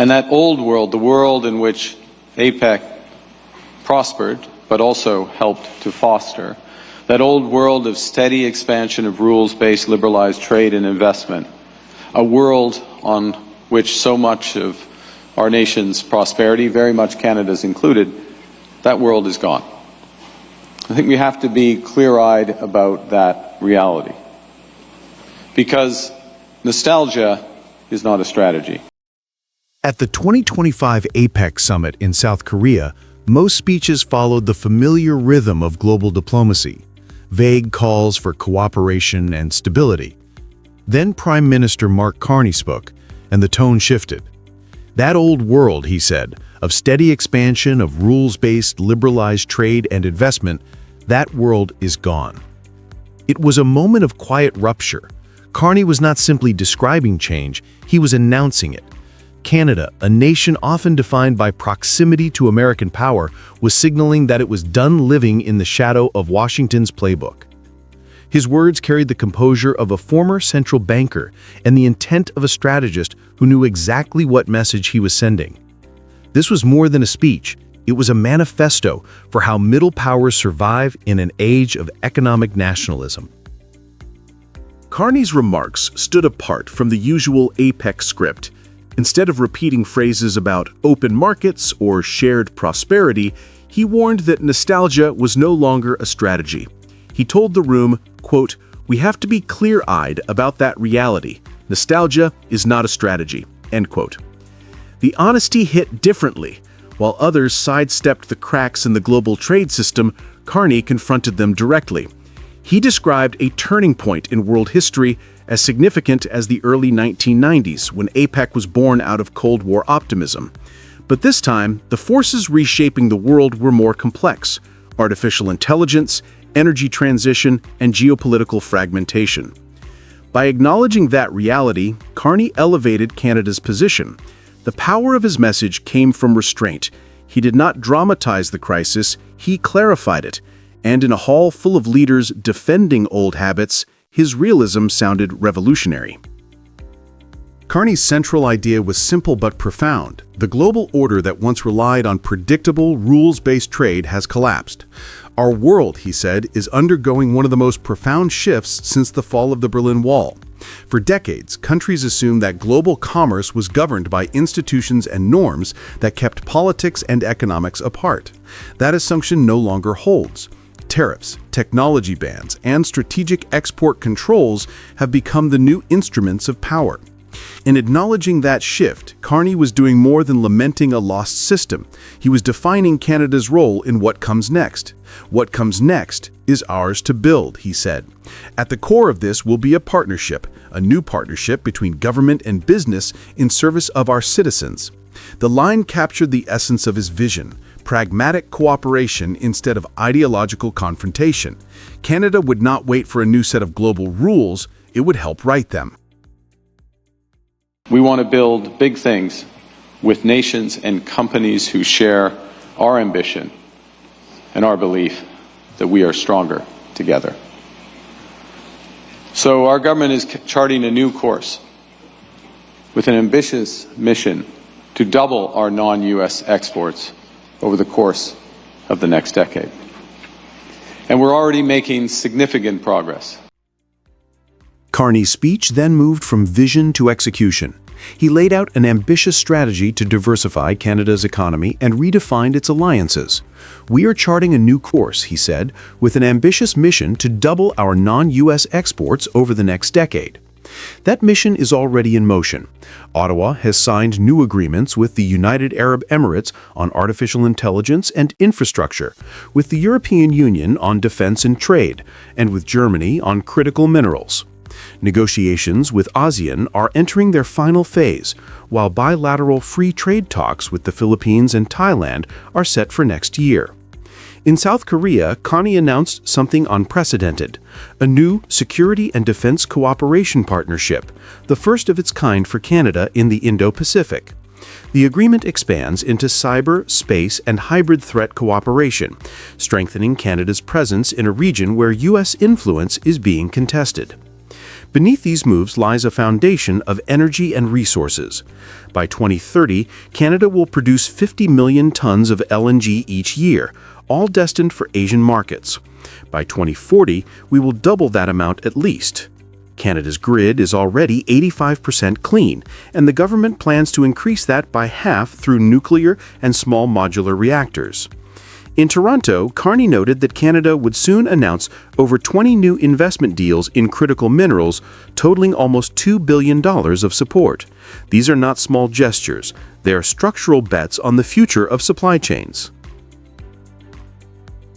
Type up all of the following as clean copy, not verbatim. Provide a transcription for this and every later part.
And that old world, the world in which APEC prospered, but also helped to foster, that old world of steady expansion of rules-based liberalized trade and investment, a world on which so much of our nation's prosperity, very much Canada's included, that world is gone. I think we have to be clear-eyed about that reality, because nostalgia is not a strategy. At the 2025 APEC Summit in South Korea, most speeches followed the familiar rhythm of global diplomacy, vague calls for cooperation and stability. Then Prime Minister Mark Carney spoke, and the tone shifted. That old world, he said, of steady expansion of rules-based liberalized trade and investment, that world is gone. It was a moment of quiet rupture. Carney was not simply describing change, he was announcing it. Canada, a nation often defined by proximity to American power, was signaling that it was done living in the shadow of Washington's playbook. His words carried the composure of a former central banker and the intent of a strategist who knew exactly what message he was sending. This was more than a speech, it was a manifesto for how middle powers survive in an age of economic nationalism. Carney's remarks stood apart from the usual APEC script. Instead of repeating phrases about open markets or shared prosperity, he warned that nostalgia was no longer a strategy. He told the room, quote, "We have to be clear-eyed about that reality. Nostalgia is not a strategy," end quote. The honesty hit differently. While others sidestepped the cracks in the global trade system, Carney confronted them directly. He described a turning point in world history as significant as the early 1990s, when APEC was born out of Cold War optimism. But this time, the forces reshaping the world were more complex: artificial intelligence, energy transition, and geopolitical fragmentation. By acknowledging that reality, Carney elevated Canada's position. The power of his message came from restraint. He did not dramatize the crisis, he clarified it. And in a hall full of leaders defending old habits, his realism sounded revolutionary. Carney's central idea was simple but profound. The global order that once relied on predictable, rules-based trade has collapsed. Our world, he said, is undergoing one of the most profound shifts since the fall of the Berlin Wall. For decades, countries assumed that global commerce was governed by institutions and norms that kept politics and economics apart. That assumption no longer holds. Tariffs, technology bans, and strategic export controls have become the new instruments of power. In acknowledging that shift, Carney was doing more than lamenting a lost system. He was defining Canada's role in what comes next. What comes next is ours to build, he said. At the core of this will be a new partnership between government and business in service of our citizens. The line captured the essence of his vision: pragmatic cooperation instead of ideological confrontation. Canada would not wait for a new set of global rules, it would help write them. We want to build big things with nations and companies who share our ambition and our belief that we are stronger together. So our government is charting a new course with an ambitious mission to double our non-U.S. exports over the course of the next decade. And we're already making significant progress. Carney's speech then moved from vision to execution. He laid out an ambitious strategy to diversify Canada's economy and redefined its alliances. "We are charting a new course," he said, "with an ambitious mission to double our non-U.S. exports over the next decade." That mission is already in motion. Ottawa has signed new agreements with the United Arab Emirates on artificial intelligence and infrastructure, with the European Union on defense and trade, and with Germany on critical minerals. Negotiations with ASEAN are entering their final phase, while bilateral free trade talks with the Philippines and Thailand are set for next year. In South Korea, Carney announced something unprecedented: a new security and defense cooperation partnership, the first of its kind for Canada in the Indo-Pacific. The agreement expands into cyber, space, and hybrid threat cooperation, strengthening Canada's presence in a region where U.S. influence is being contested. Beneath these moves lies a foundation of energy and resources. By 2030, Canada will produce 50 million tons of LNG each year, all destined for Asian markets. By 2040, we will double that amount at least. Canada's grid is already 85% clean, and the government plans to increase that by half through nuclear and small modular reactors. In Toronto, Carney noted that Canada would soon announce over 20 new investment deals in critical minerals, totaling almost $2 billion of support. These are not small gestures. They are structural bets on the future of supply chains.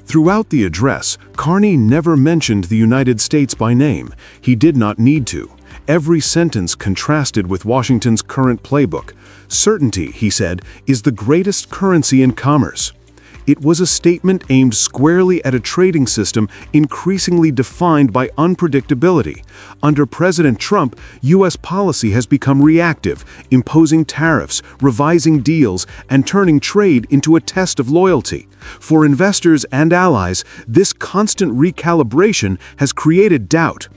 Throughout the address, Carney never mentioned the United States by name. He did not need to. Every sentence contrasted with Washington's current playbook. Certainty, he said, is the greatest currency in commerce. It was a statement aimed squarely at a trading system increasingly defined by unpredictability. Under President Trump, U.S. policy has become reactive, imposing tariffs, revising deals, and turning trade into a test of loyalty. For investors and allies, this constant recalibration has created doubt.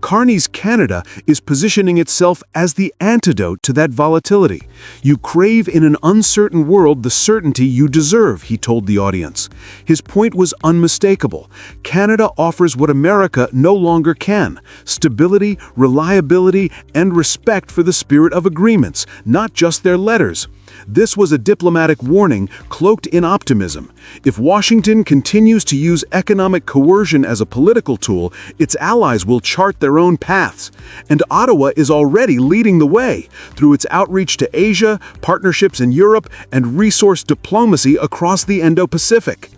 Carney's Canada is positioning itself as the antidote to that volatility. You crave in an uncertain world the certainty you deserve, he told the audience. His point was unmistakable. Canada offers what America no longer can: stability, reliability, and respect for the spirit of agreements, not just their letters. This was a diplomatic warning cloaked in optimism. If Washington continues to use economic coercion as a political tool, its allies will chart their own paths. And Ottawa is already leading the way through its outreach to Asia, partnerships in Europe, and resource diplomacy across the Indo-Pacific.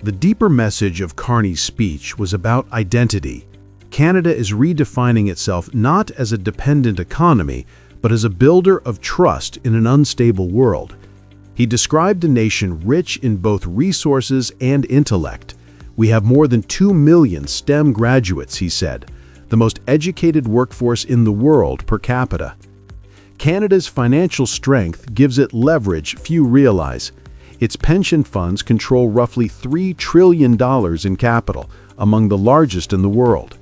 The deeper message of Carney's speech was about identity. Canada is redefining itself not as a dependent economy, but as a builder of trust in an unstable world. He described a nation rich in both resources and intellect. We have more than 2 million STEM graduates, he said, the most educated workforce in the world per capita. Canada's financial strength gives it leverage few realize. Its pension funds control roughly $3 trillion in capital, among the largest in the world.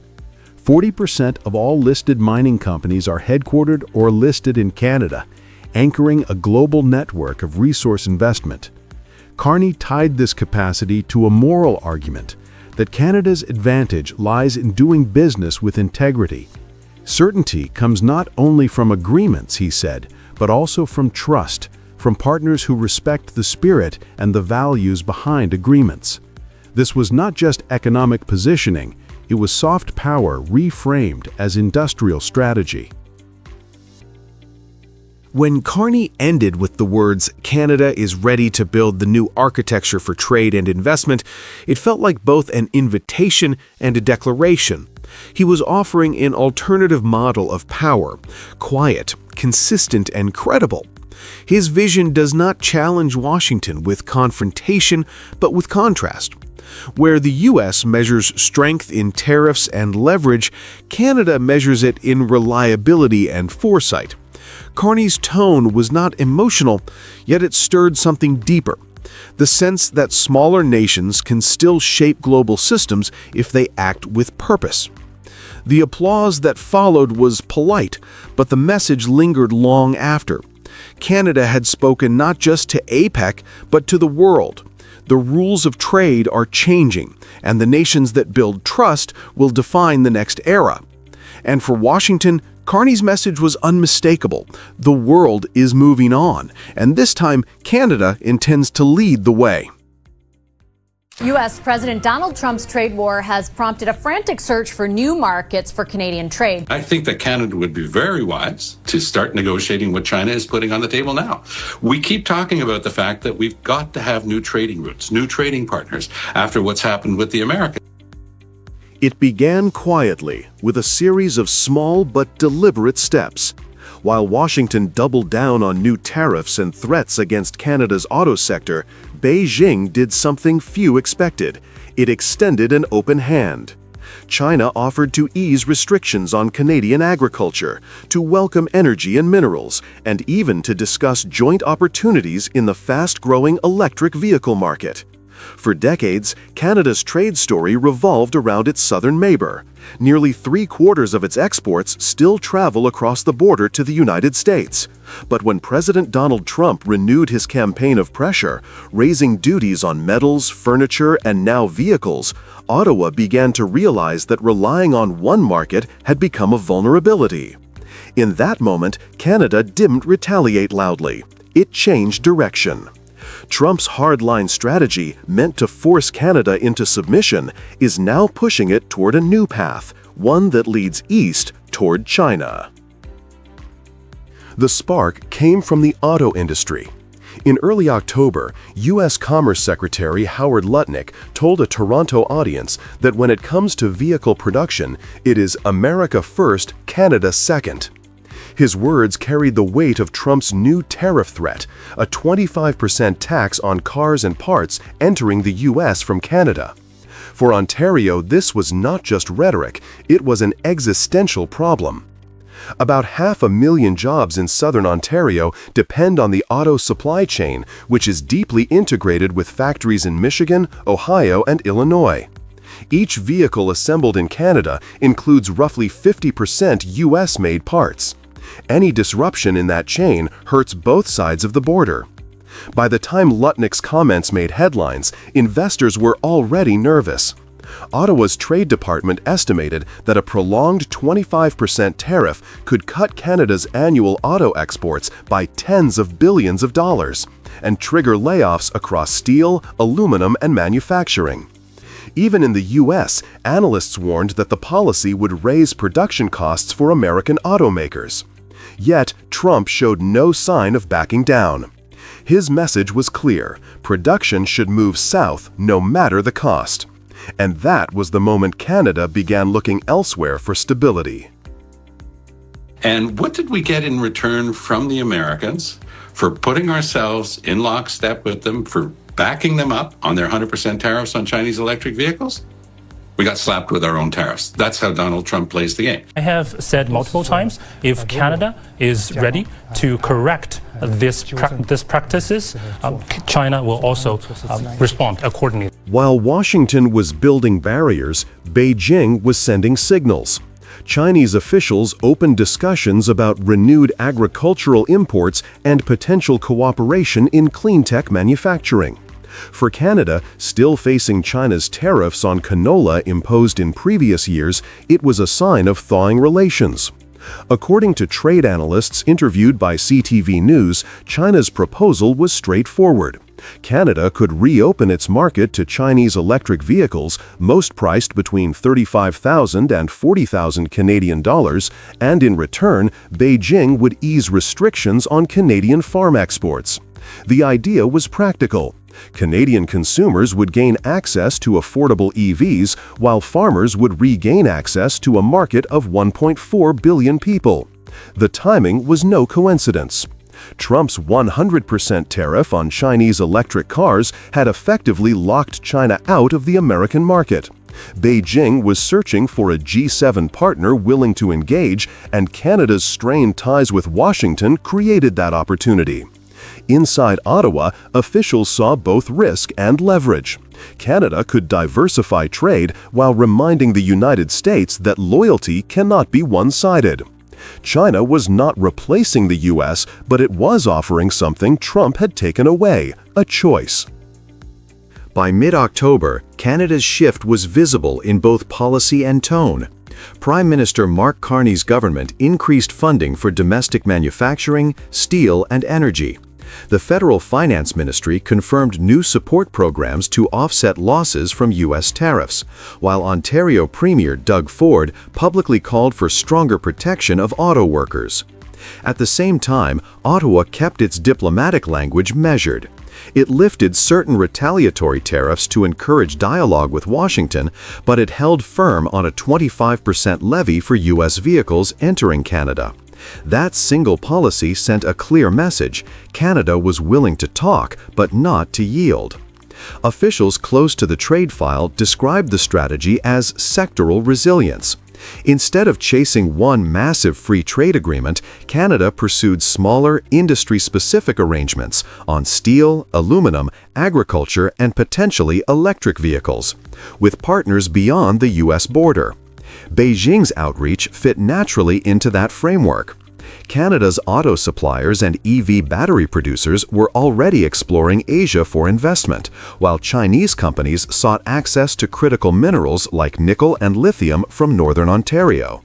40% of all listed mining companies are headquartered or listed in Canada, anchoring a global network of resource investment. Carney tied this capacity to a moral argument that Canada's advantage lies in doing business with integrity. Certainty comes not only from agreements, he said, but also from trust, from partners who respect the spirit and the values behind agreements. This was not just economic positioning, it was soft power reframed as industrial strategy. When Carney ended with the words, "Canada is ready to build the new architecture for trade and investment," it felt like both an invitation and a declaration. He was offering an alternative model of power, quiet, consistent, and credible. His vision does not challenge Washington with confrontation, but with contrast. Where the U.S. measures strength in tariffs and leverage, Canada measures it in reliability and foresight. Carney's tone was not emotional, yet it stirred something deeper: the sense that smaller nations can still shape global systems if they act with purpose. The applause that followed was polite, but the message lingered long after. Canada had spoken not just to APEC, but to the world. The rules of trade are changing, and the nations that build trust will define the next era. And for Washington, Carney's message was unmistakable. The world is moving on, and this time Canada intends to lead the way. U.S. President Donald Trump's trade war has prompted a frantic search for new markets for Canadian trade. I think that Canada would be very wise to start negotiating what China is putting on the table now. We keep talking about the fact that we've got to have new trading routes, new trading partners after what's happened with the Americans. It began quietly, with a series of small but deliberate steps. While Washington doubled down on new tariffs and threats against Canada's auto sector, Beijing did something few expected. It extended an open hand. China offered to ease restrictions on Canadian agriculture, to welcome energy and minerals, and even to discuss joint opportunities in the fast-growing electric vehicle market. For decades, Canada's trade story revolved around its southern neighbor. Nearly 3/4 of its exports still travel across the border to the United States. But when President Donald Trump renewed his campaign of pressure, raising duties on metals, furniture, and now vehicles, Ottawa began to realize that relying on one market had become a vulnerability. In that moment, Canada didn't retaliate loudly. It changed direction. Trump's hardline strategy, meant to force Canada into submission, is now pushing it toward a new path, one that leads east toward China. The spark came from the auto industry. In early October, U.S. Commerce Secretary Howard Lutnick told a Toronto audience that when it comes to vehicle production, it is America first, Canada second. His words carried the weight of Trump's new tariff threat, a 25% tax on cars and parts entering the U.S. from Canada. For Ontario, this was not just rhetoric, it was an existential problem. About 500,000 jobs in southern Ontario depend on the auto supply chain, which is deeply integrated with factories in Michigan, Ohio, and Illinois. Each vehicle assembled in Canada includes roughly 50% U.S.-made parts. Any disruption in that chain hurts both sides of the border. By the time Lutnick's comments made headlines, investors were already nervous. Ottawa's Trade Department estimated that a prolonged 25% tariff could cut Canada's annual auto exports by tens of billions of dollars and trigger layoffs across steel, aluminum, and manufacturing. Even in the U.S., analysts warned that the policy would raise production costs for American automakers. Yet, Trump showed no sign of backing down. His message was clear: production should move south no matter the cost. And that was the moment Canada began looking elsewhere for stability. And what did we get in return from the Americans for putting ourselves in lockstep with them, for backing them up on their 100% tariffs on Chinese electric vehicles? We got slapped with our own tariffs. That's how Donald Trump plays the game. I have said multiple times, if Canada is ready to correct these practices, China will also respond accordingly. While Washington was building barriers, Beijing was sending signals. Chinese officials opened discussions about renewed agricultural imports and potential cooperation in clean tech manufacturing. For Canada, still facing China's tariffs on canola imposed in previous years, it was a sign of thawing relations. According to trade analysts interviewed by CTV News, China's proposal was straightforward. Canada could reopen its market to Chinese electric vehicles, most priced between $35,000 and $40,000 Canadian dollars, and in return, Beijing would ease restrictions on Canadian farm exports. The idea was practical. Canadian consumers would gain access to affordable EVs, while farmers would regain access to a market of 1.4 billion people. The timing was no coincidence. Trump's 100% tariff on Chinese electric cars had effectively locked China out of the American market. Beijing was searching for a G7 partner willing to engage, and Canada's strained ties with Washington created that opportunity. Inside Ottawa, officials saw both risk and leverage. Canada could diversify trade while reminding the United States that loyalty cannot be one-sided. China was not replacing the U.S., but it was offering something Trump had taken away: a choice. By mid-October, Canada's shift was visible in both policy and tone. Prime Minister Mark Carney's government increased funding for domestic manufacturing, steel, and energy. The Federal Finance Ministry confirmed new support programs to offset losses from U.S. tariffs, while Ontario Premier Doug Ford publicly called for stronger protection of auto workers. At the same time, Ottawa kept its diplomatic language measured. It lifted certain retaliatory tariffs to encourage dialogue with Washington, but it held firm on a 25% levy for U.S. vehicles entering Canada. That single policy sent a clear message: Canada was willing to talk, but not to yield. Officials close to the trade file described the strategy as sectoral resilience. Instead of chasing one massive free trade agreement, Canada pursued smaller, industry-specific arrangements on steel, aluminum, agriculture, and potentially electric vehicles, with partners beyond the U.S. border. Beijing's outreach fit naturally into that framework. Canada's auto suppliers and EV battery producers were already exploring Asia for investment, while Chinese companies sought access to critical minerals like nickel and lithium from northern Ontario.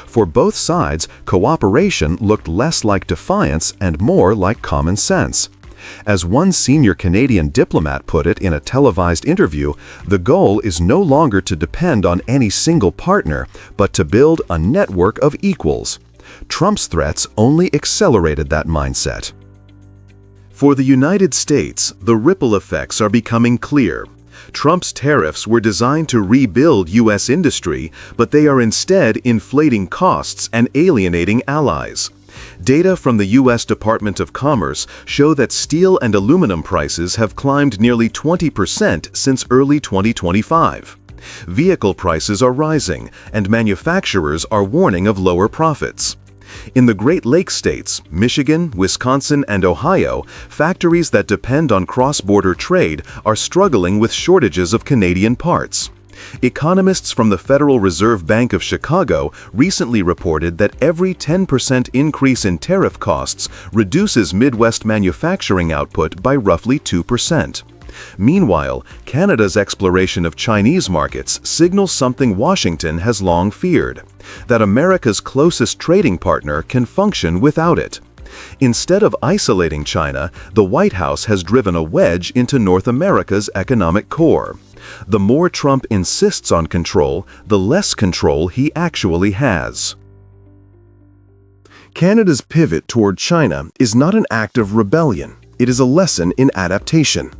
For both sides, cooperation looked less like defiance and more like common sense. As one senior Canadian diplomat put it in a televised interview, the goal is no longer to depend on any single partner, but to build a network of equals. Trump's threats only accelerated that mindset. For the United States, the ripple effects are becoming clear. Trump's tariffs were designed to rebuild U.S. industry, but they are instead inflating costs and alienating allies. Data from the U.S. Department of Commerce show that steel and aluminum prices have climbed nearly 20% since early 2025. Vehicle prices are rising, and manufacturers are warning of lower profits. In the Great Lakes states, Michigan, Wisconsin, and Ohio, factories that depend on cross-border trade are struggling with shortages of Canadian parts. Economists from the Federal Reserve Bank of Chicago recently reported that every 10% increase in tariff costs reduces Midwest manufacturing output by roughly 2%. Meanwhile, Canada's exploration of Chinese markets signals something Washington has long feared: that America's closest trading partner can function without it. Instead of isolating China, the White House has driven a wedge into North America's economic core. The more Trump insists on control, the less control he actually has. Canada's pivot toward China is not an act of rebellion. It is a lesson in adaptation.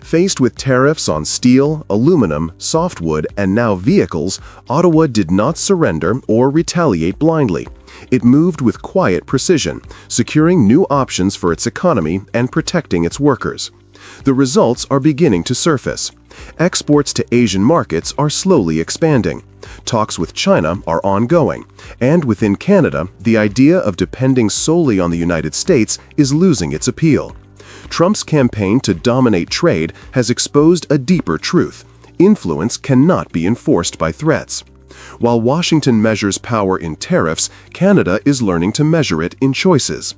Faced with tariffs on steel, aluminum, softwood, and now vehicles, Ottawa did not surrender or retaliate blindly. It moved with quiet precision, securing new options for its economy and protecting its workers. The results are beginning to surface. Exports to Asian markets are slowly expanding. Talks with China are ongoing. And within Canada, the idea of depending solely on the United States is losing its appeal. Trump's campaign to dominate trade has exposed a deeper truth: influence cannot be enforced by threats. While Washington measures power in tariffs, Canada is learning to measure it in choices.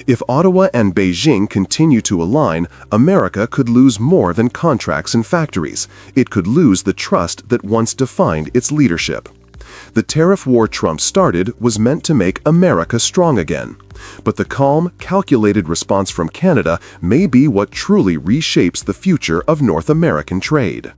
If Ottawa and Beijing continue to align, America could lose more than contracts and factories. It could lose the trust that once defined its leadership. The tariff war Trump started was meant to make America strong again. But the calm, calculated response from Canada may be what truly reshapes the future of North American trade.